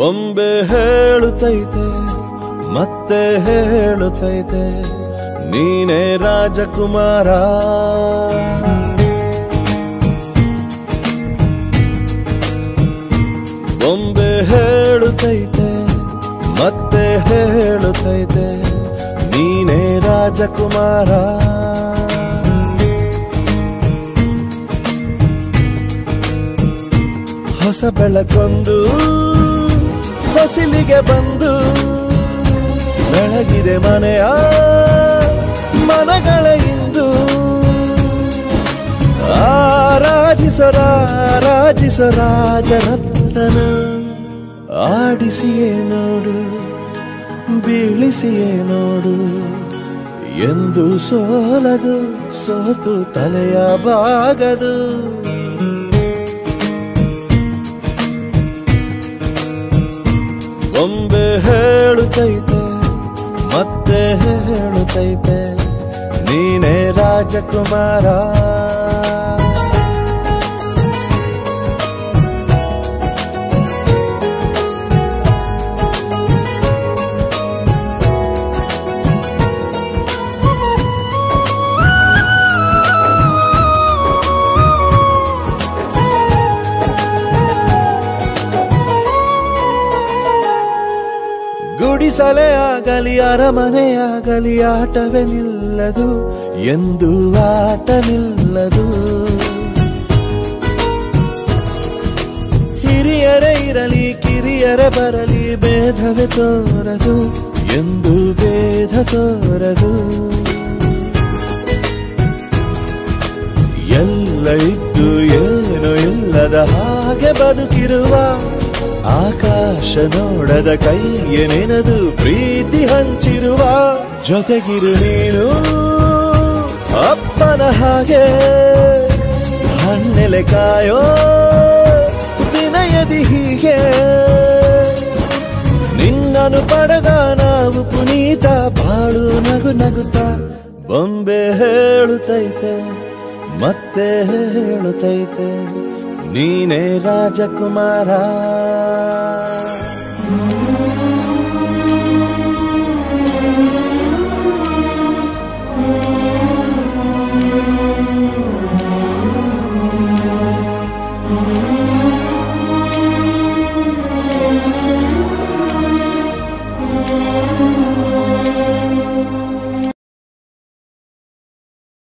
ಬೊಂಬೆ ಹೇಳುತ್ತೈತೆ ಮತ್ತೆ ಹೇಳುತ್ತೈತೆ ನೀನೇ ರಾಜಕುಮಾರ. ಬೊಂಬೆ ಹೇಳುತ್ತೈತೆ ಮತ್ತೆ ಹೇಳುತ್ತೈತೆ ನೀನೇ ರಾಜಕುಮಾರ. ಹೊಸ ಬೆಳಕೊಂದು ಹೊಸಿಲಿಗೆ ಬಂದು ಬೆಳಗಿದೆ ಮನೆಯ ಮನಗಳ ಇಂದು. ಆರಾಧಿಸೋ ರಾಜರತ್ನ ಆಡಿಸಿಯೇ ನೋಡು ಬೀಳಿಸಿಯೇ ನೋಡು ಎಂದು ಸೋಲದು ಸೋತು ತಲೆಯ ಬಾಗದು. ಬೊಂಬೆ ಹೇಳುತ್ತೈತೆ ಮತ್ತೆ ಹೇಳುತ್ತೈತೆ ನೀನೇ ರಾಜಕುಮಾರ. ಗುಡಿಸಲೇ ಆಗಲಿ ಅರಮನೆಯಾಗಲಿ ಆಟವೇ ನಿಲ್ಲದು ಎಂದು ಆಟ ನಿಲ್ಲದು. ಹಿರಿಯರೇ ಇರಲಿ ಕಿರಿಯರೇ ಬರಲಿ ಭೇದವೇ ತೋರದು ಎಂದು ಭೇದ ತೋರದು. ಎಲ್ಲ ಇದ್ದು ಏನು ಇಲ್ಲದ ಹಾಗೆ ಬದುಕಿರುವ ಆಕಾಶ ನೋಡದ ಕೈಯೇ ನೆನೆದು ಪ್ರೀತಿ ಹಂಚಿರುವ. ಜೊತೆಗಿರು ನೀನು ಅಪ್ಪನ ಹಾಗೆ ಹಣ್ಣೆಲೆ ಕಾಯೋ ವಿನಯದಿ ಹೀಗೆ. ನಿನ್ನನ್ನು ಪಡೆದ ನಾವು ಪುನೀತ ಬಾಳು ನಗು ನಗುತ್ತಾ. ಬೊಂಬೆ ಹೇಳುತ್ತೈತೆ ಮತ್ತೆ ಹೇಳುತ್ತೈತೆ ನೀನೇ ರಾಜಕುಮಾರ.